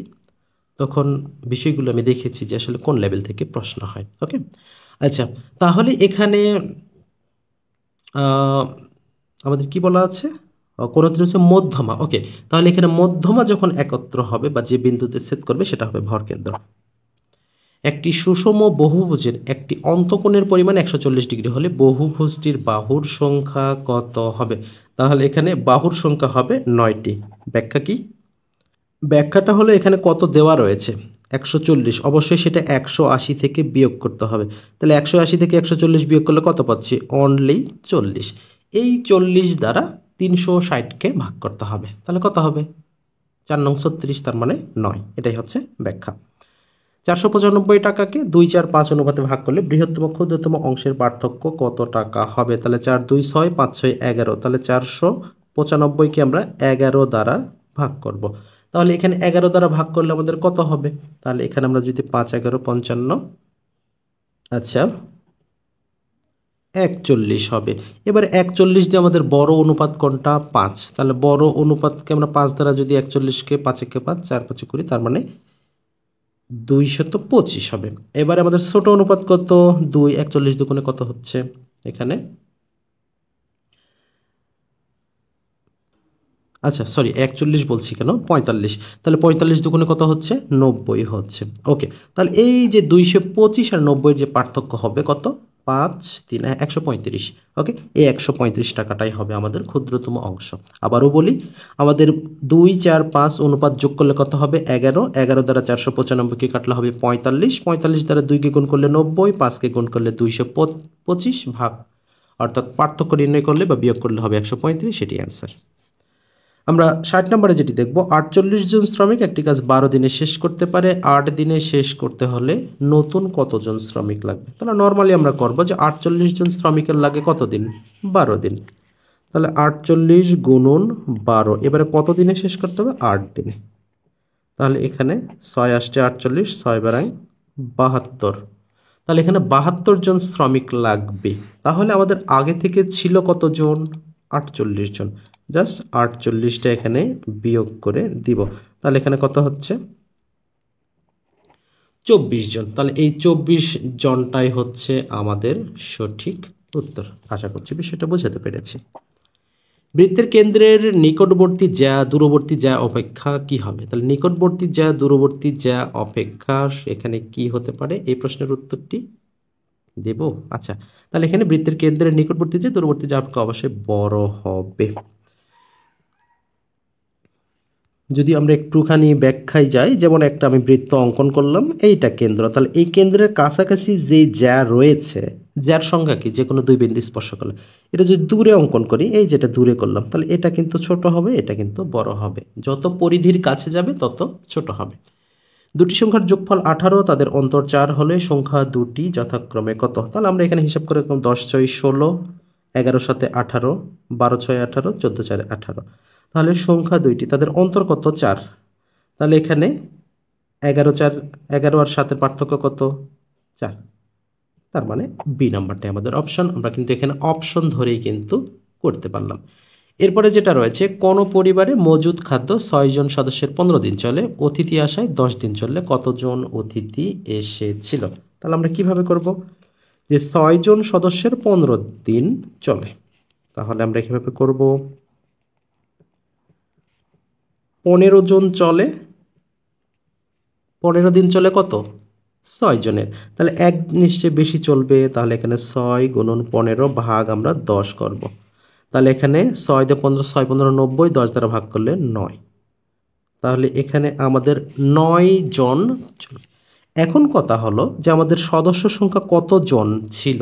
তখন বিষয়গুলো আমি দেখেছি যে আসলে কোন লেভেল থেকে প্রশ্ন হয়। ওকে, আচ্ছা, তাহলে এখানে আমাদের কি বলা আছে? কোন হচ্ছে মধ্যমা। ওকে, তাহলে এখানে মধ্যমা যখন একত্র হবে বা যে বিন্দুতে ছেদ করবে সেটা হবে ভরকেন্দ্র। একটি সুষম বহুভুজের একটি অন্তকোণের পরিমাণ 140 ডিগ্রি হলে বহুভুজটির বাহুর সংখ্যা কত হবে? তাহলে এখানে বাহুর সংখ্যা হবে 9টি। ব্যাখ্যা কি? ব্যাখ্যাটা হলো এখানে কত দেওয়া রয়েছে, 140, অবশ্যই সেটা 180 থেকে বিয়োগ করতে হবে। তাহলে 180 থেকে 140 বিয়োগ করলে কত পাচ্ছি? অনলি 40। এই 40 দ্বারা 360-কে ভাগ করতে হবে, তাহলে কত হবে? 4 নং 36, তার মানে 9। এটাই হচ্ছে ব্যাখ্যা। 495 টাকাকে 2 4 5 অনুপাতে ভাগ করলে বৃহত্তম ক্ষুদ্রতম অংশের পার্থক্য কত টাকা হবে? তাহলে 4 2 6, 5 6 11, তাহলে 495-কে আমরা 11 দ্বারা ভাগ করব। তাহলে এখানে 11 দ্বারা ভাগ করলে আমাদের কত হবে? তাহলে এখানে আমরা যদি 5 11 55, আচ্ছা 41 হবে। এবার 41 দিয়ে আমাদের বড় অনুপাত কোনটা? 5। তাহলে বড় অনুপাতকে আমরা 5 দ্বারা যদি 41-কে 5 একে 5 4 5 করি, তার মানে 225 হবে। এবারে আমাদের ছোট অনুপাত কত? 2। 41 দুগুণে কত হচ্ছে এখানে? আচ্ছা সরি, 41 বলছি কেন, 45। তাহলে 45 দুগুণে কত হচ্ছে? 90 হচ্ছে। ওকে, তাহলে এই যে 225 আর 90-এর যে পার্থক্য হবে কত? 5 3 135। ওকে, এই 135 টাকাটাই হবে আমাদের ক্ষুদ্রতম অংশ। আবারও বলি, আমাদের 2 4 5 অনুপাত যোগ করলে কত হবে? 11। 11 দ্বারা 495-কে কাটলে হবে 45। 45 দ্বারা 2-কে গুণ করলে 90, 5-কে গুণ করলে 225 ভাগ, অর্থাৎ পার্থক্য নির্ণয় করলে বা বিয়োগ করলে হবে 135, সেটি অ্যান্সার। আমরা 60 নম্বরে যেটি দেখব, 48 জন শ্রমিক একটি কাজ 12 দিনে শেষ করতে পারে, 8 দিনে শেষ করতে হলে নতুন কতজন শ্রমিক লাগবে? তাহলে নর্মালি আমরা করব যে 48 জন শ্রমিকের লাগে কত দিন? 12 দিন। তাহলে 48 গুণন 12, এবারে কত দিনে শেষ করতে হবে? 8 দিনে। তাহলে এখানে 6 আসছে 48, 6 বারাং 72। তাহলে এখানে 72 জন শ্রমিক লাগবে। তাহলে আমাদের আগে থেকে ছিল কতজন? 48 জন। জাস্ট 48টা এখানে বিয়োগ করে দিব। তাহলে এখানে কত হচ্ছে? 24 জন। তাহলে এই 24 জনটাই হচ্ছে আমাদের সঠিক উত্তর। আশা করছি বিষয়টা বোঝাতে পেরেছি। বৃত্তের কেন্দ্রের নিকটবর্তী জ্যা দূরবর্তী জ্যা অপেক্ষা কি হবে? তাহলে নিকটবর্তী জ্যা দূরবর্তী জ্যা অপেক্ষা এখানে কি হতে পারে? এই প্রশ্নের উত্তরটি দেব। আচ্ছা, তাহলে এখানে বৃত্তের কেন্দ্রের নিকটবর্তী জ্যা দূরবর্তী জ্যা অপেক্ষা অবশ্যই বড় হবে। যদি আমরা একটুখানি ব্যাখ্যায় যাই, যেমন একটা আমি বৃত্ত অঙ্কন করলাম, এইটা কেন্দ্র। তাহলে এই কেন্দ্রের কাছাকাছি যে জ্যা রয়েছে, জ্যার সংখ্যা কি? যে কোনো দুই বিন্দু স্পর্শ করলে। এটা যদি দূরে অঙ্কন করি, এই যেটা দূরে করলাম, তাহলে এটা কিন্তু ছোট হবে, এটা কিন্তু বড় হবে। যত পরিধির কাছে যাবে তত ছোট হবে। দুটি সংখ্যার যোগফল 18, তাদের অন্তর 4 হলে সংখ্যা দুটি যথাক্রমে কত? তাহলে আমরা এখানে হিসাব করে 10 6 16, 11 7 18, 12 6 18, 14 4 18। তাহলে সংখ্যা দুইটি, তাদের অন্তর কত? 4। তাহলে এখানে 11 আর 7-এর পার্থক্য কত? 4। তার মানে বি নাম্বারটাই আমাদের অপশন। আমরা কিন্তু এখানে অপশন ধরেই কিন্তু করতে পারলাম। এরপরে যেটা রয়েছে, কোন পরিবারে মজুদ খাদ্য 6 জন সদস্যের 15 দিন চলে, অতিথি আসায় 10 দিন চললে কতজন অতিথি এসেছিল? তাহলে আমরা কিভাবে করব? যে 6 জন সদস্যের 15 দিন চলে, তাহলে আমরা কিভাবে করব? 15 জন চলে, 15 দিন চলে কত? 6 জনের। তাহলে এক নিশ্চয়ই বেশি চলবে, তাহলে এখানে 6 গুণন 15 ভাগ আমরা 10 করব। তাহলে এখানে 6 দিয়ে 15, 6 15 90, 10 দ্বারা ভাগ করলে 9। তাহলে এখানে আমাদের 9 জন চলবে। এখন কথা হলো যে আমাদের সদস্য সংখ্যা কতজন ছিল?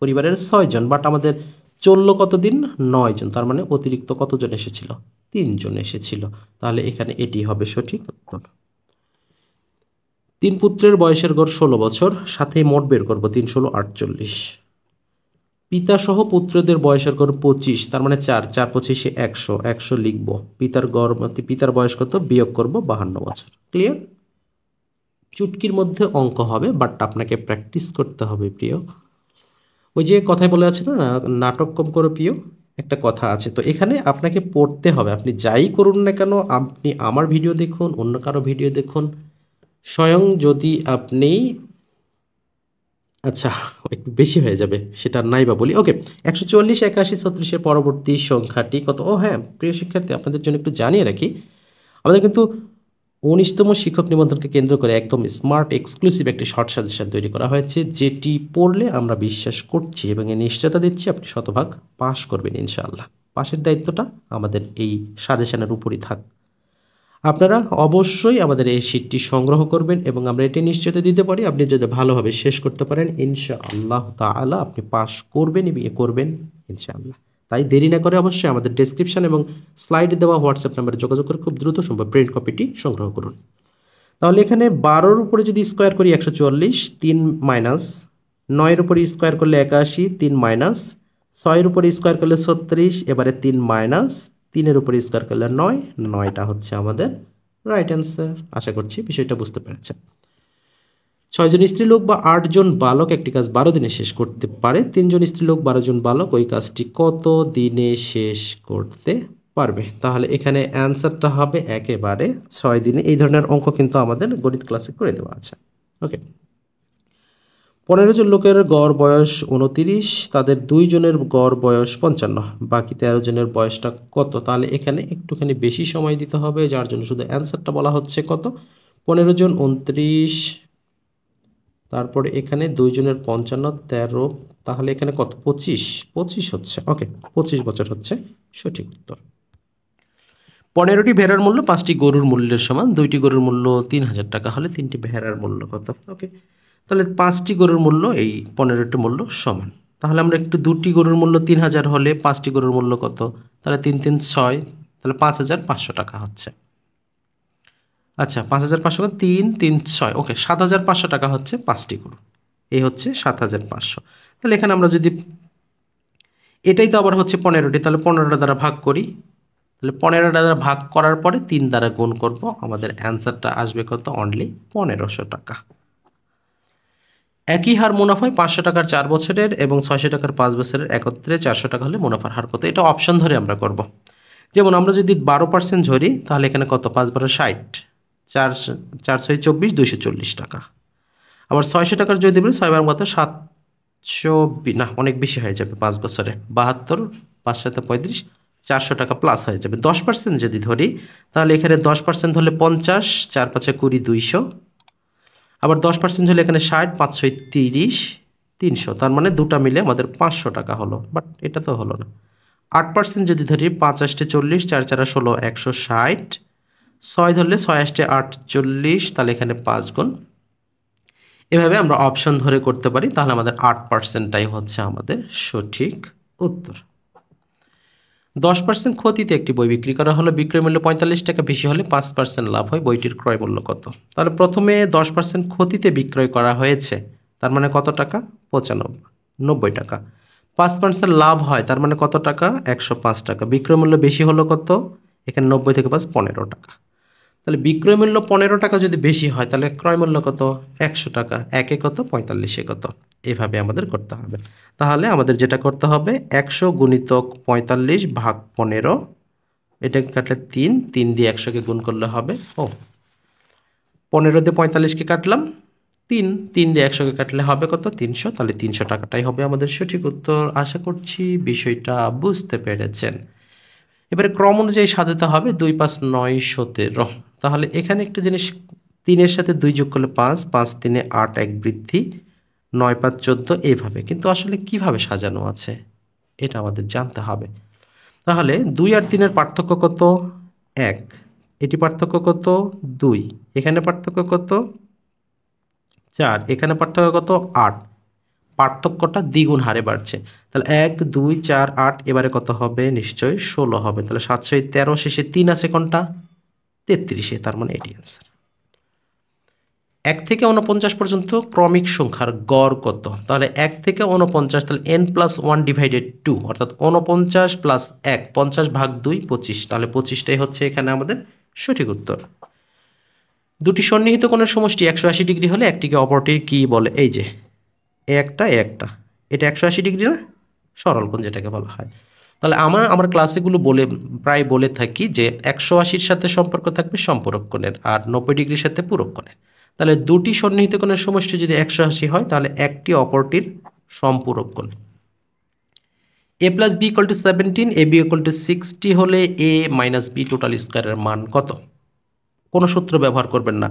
পরিবারের 6 জন, বাট আমাদের চললো কতদিন? 9 জন। তার মানে অতিরিক্ত কতজন এসেছিল? 3 জন এসেছিল। তাহলে এখানে এটি হবে সঠিক উত্তর। 3 পুত্রের বয়সের গড় 16 বছর, সাথে মোট বের করব 3 16 48। পিতা সহ পুত্রদের বয়সের গড় 25, তার মানে 4 4 25 100, 100 লিখব। পিতার বয়স কত? বিয়োগ করব 52 বছর। ক্লিয়ার? চুটকির মধ্যে অঙ্ক হবে, বাট আপনাকে প্র্যাকটিস করতে হবে প্রিয়। ওই যে কথায় বলে আছে না, নাটক কম করো প্রিয়, একটা কথা আছে। তো এখানে আপনাকে পড়তে হবে। আপনি যাই করুন না কেন, আপনি আমার ভিডিও দেখুন, অন্য কারো ভিডিও দেখুন, স্বয়ং যদি আপনি, আচ্ছা একটু বেশি হয়ে যাবে, সেটা নাই বা বলি। ওকে, 144 81 36-এর পরবর্তী সংখ্যাটি কত? ও হ্যাঁ প্রিয় শিক্ষার্থী, আপনাদের জন্য একটু জানিয়ে রাখি, আমাদের কিন্তু 19তম শিক্ষক নিবন্ধনকে কেন্দ্র করে একদম স্মার্ট এক্সক্লুসিভ একটি শর্ট সাজেশন তৈরি করা হয়েছে, যেটি পড়লে আমরা বিশ্বাস করছি এবং এই নিশ্চয়তা দিচ্ছি আপনি শতভাগ পাস করবেন ইনশাআল্লাহ। পাশের দায়িত্বটা আমাদের এই সাজেশনের উপরই থাক। আপনারা অবশ্যই আমাদের এই শীটটি সংগ্রহ করবেন এবং আমরা এটি নিশ্চয়তা দিতে পারি, আপনি যদি ভালোভাবে শেষ করতে পারেন ইনশাআল্লাহ তাআলা আপনি পাস করবেন এবং করবেন ইনশাআল্লাহ। তাই দেরি না করে অবশ্যই আমাদের ডেসক্রিপশন এবং স্লাইডে দেওয়া হোয়াটসঅ্যাপ নাম্বারে যোগাযোগ করে খুব দ্রুত সম্ভব প্রিন্ট কপিটি সংগ্রহ করুন। তাহলে এখানে 12-র উপরে যদি স্কোয়ার করি 144, 3 মাইনাস 9-এর উপরে স্কোয়ার করলে 81, 3 মাইনাস 6-এর উপরে স্কোয়ার করলে 36, এবারে 3 মাইনাস 3-এর উপরে স্কোয়ার করলে 9, 9টা হচ্ছে আমাদের রাইট অ্যান্সার। আশা করছি বিষয়টা বুঝতে পেরেছেন। 6 জন স্ত্রীলোক বা 8 জন বালক একটি কাজ 12 দিনে শেষ করতে পারে, 3 জন স্ত্রীলোক 12 জন বালক ওই কাজটি কত দিনে শেষ করতে পারবে? তাহলে এখানে অ্যান্সারটা হবে একেবারে 6 দিনে। এই ধরনের অঙ্ক কিন্তু আমাদের গণিত ক্লাসে করে দেওয়া আছে। ওকে, 15 জন লোকের গড় বয়স 29, তাদের 2 জনের গড় বয়স 55, বাকি 13 জনের বয়সটা কত? তাহলে এখানে একটুখানি বেশি সময় দিতে হবে, যার জন্য শুধু অ্যান্সারটা বলা হচ্ছে কত? 15 জন 29, তারপরে এখানে 2 জনের 55, 13, তাহলে এখানে কত? 25 হচ্ছে। ওকে, 25 বছর হচ্ছে সঠিক উত্তর। 15টি ভেড়ার মূল্য 5টি গরুর মূল্যের সমান, 2টি গরুর মূল্য 3000 টাকা হলে 3টি ভেড়ার মূল্য কত? ওকে, তাহলে 5টি গরুর মূল্য এই 15টি মূল্য সমান। তাহলে আমরা একটু 2টি গরুর মূল্য 3000 হলে 5টি গরুর মূল্য কত? তাহলে 3 3 6, তাহলে 5,500 টাকা হচ্ছে। আচ্ছা, 5,500 3 3 6, ওকে, 7,500 টাকা হচ্ছে 5টি গরু। এই হচ্ছে 7,500। তাহলে এখানে আমরা যদি এটাই তো আবার হচ্ছে 15টি, তাহলে 15টা দ্বারা ভাগ করি। তাহলে 15টা দ্বারা ভাগ করার পরে 3 দ্বারা গুণ করব, আমাদের অ্যান্সারটা আসবে কত? অনলি 1,500 টাকা। একই হার মুনাফায় 500 টাকার 4 বছরের এবং 600 টাকার 5 বছরের একত্রে 400 টাকা হলে মুনাফার হার কত? এটা অপশন ধরে আমরা করব। যেমন আমরা যদি 12% ধরি তাহলে এখানে কত? 5 12 60, 4 4 6 24, 240 টাকা। আবার 600 টাকার যদি বলি 6 বার কত? 700, না অনেক বেশি হয়ে যাবে 5 বছরে, 72, 5 7 35, 400 টাকা প্লাস হয়ে যাবে। 10% যদি ধরি তাহলে এখানে 10% হলে 50, 4 5 20, 200। আবার 10% হলে এখানে 60, 5 6 30, 300। তার মানে দুটা মিলে আমাদের 500 টাকা হলো, বাট এটা তো হলো না। 8% যদি ধরি 5 8 40, 4 4 16, 160। 6 ধরলে 6 8 48, তাহলে এখানে 5 গুণ। এভাবে আমরা অপশন ধরে করতে পারি, তাহলে আমাদের 8%টাই হচ্ছে আমাদের সঠিক উত্তর। 10% ক্ষতিতে একটি বই বিক্রি করা হলো, বিক্রয় মূল্য 45 টাকা, বেশি হলে 5% লাভ হয়, বইটির ক্রয় মূল্য কত? তাহলে প্রথমে 10% ক্ষতিতে বিক্রয় করা হয়েছে, তার মানে কত টাকা? 90 টাকা। 5% লাভ হয়, তার মানে কত টাকা? 105 টাকা। বিক্রয় মূল্য বেশি হলো কত? এখানে 90 থেকে 5 15 টাকা। তাহলে বিক্রয় মূল্য 15 টাকা যদি বেশি হয় তাহলে ক্রয় মূল্য কত? 100 টাকা। একে কত? 45 কত? এভাবে আমাদের করতে হবে। তাহলে আমাদের যেটা করতে হবে 100 গুণিতক 45 ভাগ 15, এটাকে কাটলে 3, 3 দিয়ে 100কে গুণ করলে হবে, 15 দিয়ে 45কে কাটলাম 3, 3 দিয়ে 100কে কাটলে হবে কত? 300। তাহলে 300 টাকাটাই হবে আমাদের সঠিক উত্তর। আশা করছি বিষয়টা বুঝতে পেরেছেন। এবারে ক্রম অনুযায়ী সাজাতে হবে, 2 5 9 17। তাহলে এখানে একটা জিনিস, 3-এর সাথে 2 যোগ করলে 5, 5 3 8, 1 বৃদ্ধি, 9 5 14, এইভাবে। কিন্তু আসলে কিভাবে সাজানো আছে এটা আমাদের জানতে হবে। তাহলে 2 আর 3-এর পার্থক্য কত? 1। এটি পার্থক্য কত? 2। এখানে পার্থক্য কত? 4। এখানে পার্থক্য কত? 8। পার্থক্যটা দ্বিগুণ হারে বাড়ছে। তাহলে 1 2 4 8, এবারে কত হবে? নিশ্চয়ই 16 হবে। তাহলে 713, শেষে 3 আছে কোনটা? 33-এ, তার মানে এটি অ্যান্সার। 1 থেকে 49 পর্যন্ত ক্রমিক সংখ্যার গড় কত? তাহলে 1 থেকে 49, তাহলে n+1/2, অর্থাৎ 49 প্লাস 1, 50 ভাগ 2, 25। তাহলে 25টাই হচ্ছে এখানে আমাদের সঠিক উত্তর। দুটি সন্নিহিত কোণের সমষ্টি 180 ডিগ্রি হলে একটিকে অপরটির কি বলে? এই যে একটা, এটা 180 ডিগ্রি না? সরল কোণ যেটাকে বলা হয়। তাহলে আমার ক্লাসেগুলো প্রায় বলে থাকি যে 180-র সাথে সম্পর্ক থাকবে সম্পূরক কোণের, আর 90 ডিগ্রির সাথে পূরক কোণের। তাহলে দুটি সন্নিহিত কোণের সমষ্টি যদি 180 হয় তাহলে একটি অপরটির সম্পূরক কোণ। a + b = 17, ab = 60 হলে a - b টোটাল স্কয়ারের মান কত? কোনো সূত্র ব্যবহার করবেন না।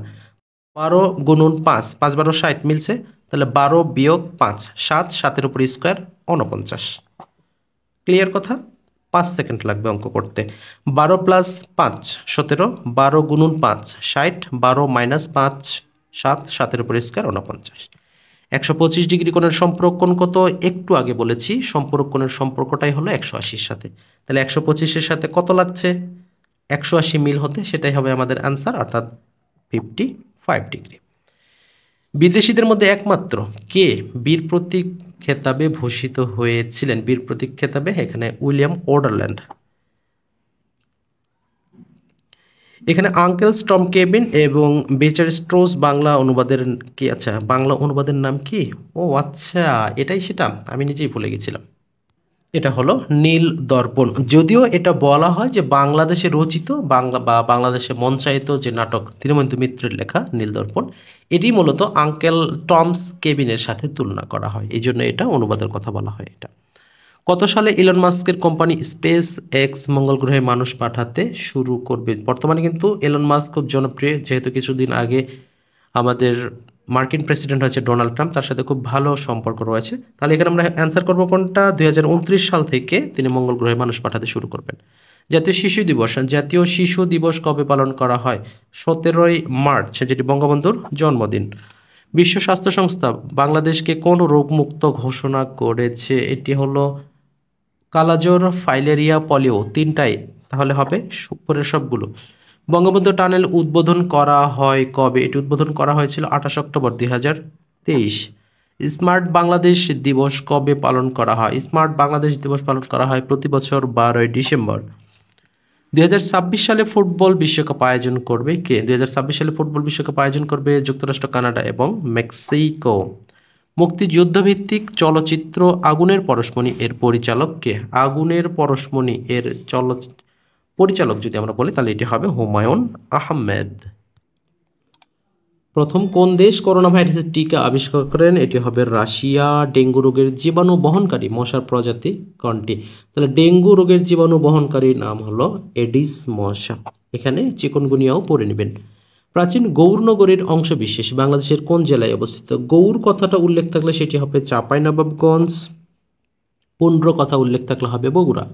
12 × 5, 5 12 60 মিলছে, তাহলে 12 - 5, 7, 7-এর উপর স্কয়ার 49। ক্লিয়ার কথা? 5 সেকেন্ড লাগবে অঙ্ক করতে। 12 + 5 17, 12 × 5 60, 12 - 5 7, 7-এর উপর স্কয়ার 49। 125 ডিগ্রি কোণের সম্পূরক কোণ কত? একটু আগে বলেছি, সম্পূরক কোণের সম্পর্কটাই হলো 180-র সাথে। তাহলে 125-এর সাথে কত লাগছে? 180 মিল হতে, সেটাই হবে আমাদের অ্যান্সার, অর্থাৎ 55 ডিগ্রি। বিদেশিদের মধ্যে একমাত্র কে বীর প্রতীক খেতাবে ভূষিত হয়েছিলেন? বীর প্রতীক খেতাবে এখানে উইলিয়াম ওয়ান্ডারল্যান্ড। এখানে আঙ্কেল স্টম কেবিন এবং বেচার স্ট্রোস বাংলা অনুবাদের কি? আচ্ছা, বাংলা অনুবাদের নাম কি? ও আচ্ছা, এটাই সেটা, আমি নিজেই ভুলে গেছিলাম। এটা হলো নীল দর্পণ। যদিও এটা বলা হয় যে বাংলাদেশে রচিত বাংলাদেশে মঞ্চায়িত যে নাটক দীনবন্ধু মিত্রের লেখা নীল দর্পণ, এটি মূলত আঙ্কেল টমস কেবিনের সাথে তুলনা করা হয়, এই জন্য এটা অনুবাদের কথা বলা হয়। এটা কত সালে ইলন মাস্কের কোম্পানি স্পেস এক্স মঙ্গল গ্রহে মানুষ পাঠাতে শুরু করবে? বর্তমানে কিন্তু ইলন মাস্ক খুব জনপ্রিয়, যেহেতু কিছুদিন আগে আমাদের মার্কিন প্রেসিডেন্ট হচ্ছে ডোনাল্ড ট্রাম্প, তার সাথে খুব ভালো সম্পর্ক রয়েছে। তাহলে এখানে আমরা অ্যান্সার করবো কোনটা? 2029 সাল থেকে তিনি মঙ্গল গ্রহে মানুষ পাঠাতে শুরু করবেন। জাতীয় শিশু দিবস কবে পালন করা হয়? 17ই মার্চ, যেটি বঙ্গবন্ধুর জন্মদিন। বিশ্ব স্বাস্থ্য সংস্থা বাংলাদেশকে কোন রোগমুক্ত ঘোষণা করেছে? এটি হলো কালাজ্বর, ফাইলেরিয়া, পোলিও, তিনটাই তাহলে হবে উপরের সবগুলো। বঙ্গবন্ধু টানেল উদ্বোধন করা হয় কবে? এটি উদ্বোধন করা হয়েছিল 28 অক্টোবর 2023। স্মার্ট বাংলাদেশ দিবস কবে পালন করা হয়? স্মার্ট বাংলাদেশ দিবস পালন করা হয় প্রতি বছর 12ই ডিসেম্বর। 2026 সালে ফুটবল বিশ্বকাপ আয়োজন করবে কে? 2026 সালে ফুটবল বিশ্বকাপ আয়োজন করবে যুক্তরাষ্ট্র, কানাডা এবং মেক্সিকো। মুক্তিযুদ্ধভিত্তিক চলচ্চিত্র আগুনের পরশমণি এর পরিচালক কে? আগুনের পরশমণি এর পরিচালক যদি আমরা বলি তাহলে এটি হবে হুমায়ুন আহমেদ। প্রথম কোন দেশ করোনা ভাইরাসের টিকা আবিষ্কার করেন? এটি হবে রাশিয়া। ডেঙ্গু রোগের জীবাণু বহনকারী মশার প্রজাতি কোনটি? তাহলে ডেঙ্গু রোগের জীবাণু বহনকারী নাম হলো এডিস মশা। এখানে চিকনগুনিয়াও পড়ে নেবেন। প্রাচীন গৌরনগরীর অংশবিশেষ বাংলাদেশের কোন জেলায় অবস্থিত? গৌর কথাটা উল্লেখ থাকলে সেটি হবে চাঁপাইনবাবগঞ্জ। পুন্ড্র কথা উল্লেখ থাকলে হবে বগুড়া।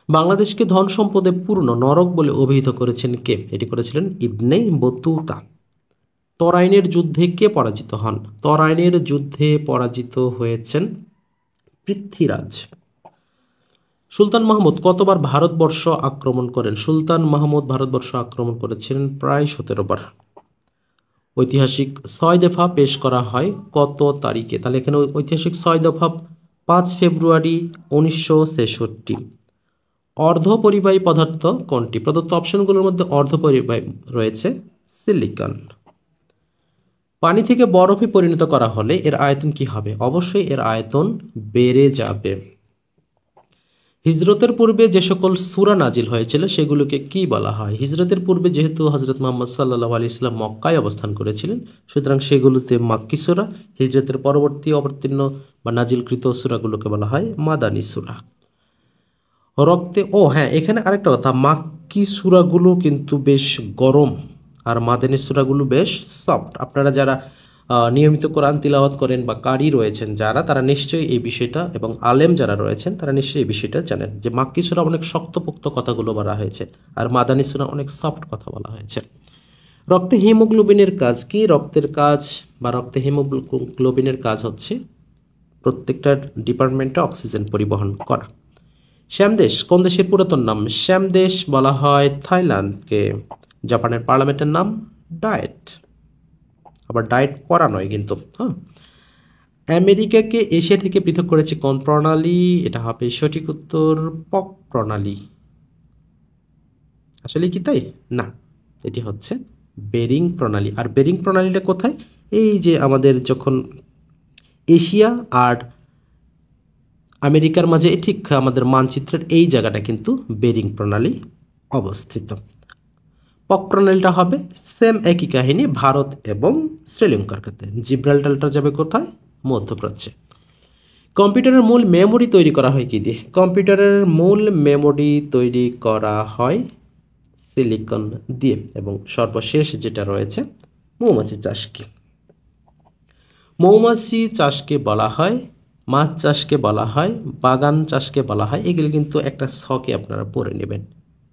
বাংলাদেশকে ধন সম্পদে পূর্ণ নরক বলে অভিহিত করেছেন কে? এটি করেছিলেন ইবনে বতুতা। তরাইনের যুদ্ধে কে পরাজিত হন? তরাইনের যুদ্ধে পরাজিত হয়েছেন পৃথ্বীরাজ। সুলতান মাহমুদ কতবার ভারতবর্ষ আক্রমণ করেন? সুলতান মাহমুদ ভারতবর্ষ আক্রমণ করেছিলেন প্রায় 17 বার। ঐতিহাসিক 6 দফা পেশ করা হয় কত তারিখে? তাহলে এখানে ঐতিহাসিক 6 দফা 5 ফেব্রুয়ারি 1966। অর্ধপরিবাহী পদার্থ কোনটি? প্রদত্ত অপশনগুলোর মধ্যে অর্ধপরিবাহী রয়েছে সিলিকন। পানি থেকে বরফে পরিণত করা হলে এর আয়তন কি হবে? অবশ্যই এর আয়তন বেড়ে যাবে। হিজরতের পূর্বে যে সকল সূরা নাজিল হয়েছিল সেগুলোকে কি বলা হয়? হিজরতের পূর্বে যেহেতু হযরত মুহাম্মদ সাল্লাল্লাহু আলাইহি ওয়াসাল্লাম মক্কায় অবস্থান করেছিলেন, সুতরাং সেগুলোতে মাক্কি সূরা। হিজরতের পরবর্তী অবতীর্ণ বা নাজিলকৃত সূরাগুলোকে বলা হয় মাদানী সূরা। রক্তে হ্যাঁ, এখানে আরেকটা কথা, মাক্কি সূরাগুলো কিন্তু বেশ গরম আর মাদানী সূরাগুলো বেশ সফট। আপনারা যারা নিয়মিত কোরআন তিলাওয়াত করেন বা কারি রয়েছেন যারা, তারা নিশ্চয়ই এই বিষয়টা, এবং আলেম যারা রয়েছেন তারা নিশ্চয়ই এই বিষয়টা জানেন যে মাক্কি সূরা অনেক শক্তপোক্ত কথাগুলো বলা হয়েছে আর মাদানী সূরা অনেক সফট কথা বলা হয়েছে। রক্তে হিমোগ্লোবিনের কাজ কি? রক্তের কাজ বা রক্তে হিমোগ্লোবিনের কাজ হচ্ছে প্রত্যেকটা ডিপার্টমেন্টে অক্সিজেন পরিবহন করা। শ্যামদেশ কোন দেশের পুরাতন নাম? শ্যামদেশ বলা হয় থাইল্যান্ডকে। জাপানের পার্লামেন্টের নাম ডায়েট। আবার ডায়েট করা নয় কিন্তু। আমেরিকাকে এশিয়া থেকে পৃথক করেছে কোন প্রণালী? এটা হবে সঠিক উত্তর পক প্রণালী। আসলে কি তাই? না, এটি হচ্ছে বেরিং প্রণালী। আর বেরিং প্রণালীটা কোথায়? এই যে আমাদের যখন এশিয়া আর আমেরিকার মাঝে ঠিক আমাদের মানচিত্রের এই জায়গাটা কিন্তু বেরিং প্রণালী অবস্থিত। পক প্রণালীটা হবে সেম একই কাহিনী, ভারত এবং শ্রীলঙ্কার ক্ষেত্রে। জিব্রাল্টারটা যাবে কোথায়? মধ্যপ্রাচ্যে। কম্পিউটারের মূল মেমোরি তৈরি করা হয় কি দিয়ে? কম্পিউটারের মূল মেমোরি তৈরি করা হয় সিলিকন দিয়ে। এবং সর্বশেষ যেটা রয়েছে মৌমাছি চাষকে। মৌমাছি চাষকে বলা হয়, মাছ চাষকে বলা হয়, বাগান চাষকে বলা হয়। এগুলো কিন্তু একটা ছকে আপনারা পড়ে নেবেন।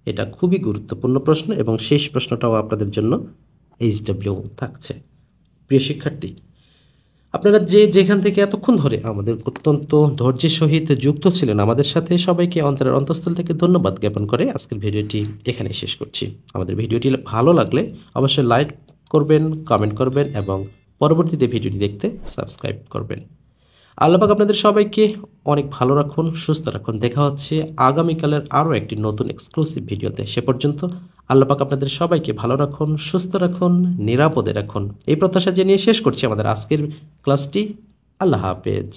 এটা খুবই গুরুত্বপূর্ণ প্রশ্ন এবং শেষ প্রশ্নটাও আপনাদের জন্য HW থাকছে। প্রিয় শিক্ষার্থী, আপনারা যেখান থেকে এতক্ষণ ধরে আমাদের অত্যন্ত ধৈর্যের সহিত যুক্ত ছিলেন আমাদের সাথে, সবাইকে অন্তরের অন্তঃস্থল থেকে ধন্যবাদ জ্ঞাপন করে আজকের ভিডিওটি এখানে শেষ করছি। আমাদের ভিডিওটি ভালো লাগলে অবশ্যই লাইক করবেন, কমেন্ট করবেন এবং পরবর্তীতে ভিডিওটি দেখতে সাবস্ক্রাইব করবেন। আল্লাহ পাক আপনাদের সবাইকে অনেক ভালো রাখুন, সুস্থ রাখুন। দেখা হচ্ছে আগামীকালের আরও একটি নতুন এক্সক্লুসিভ ভিডিওতে। সে পর্যন্ত আল্লাহ পাক আপনাদের সবাইকে ভালো রাখুন, সুস্থ রাখুন, নিরাপদে রাখুন, এই প্রত্যাশা জানিয়ে শেষ করছি আমাদের আজকের ক্লাসটি। আল্লাহ হাফেজ।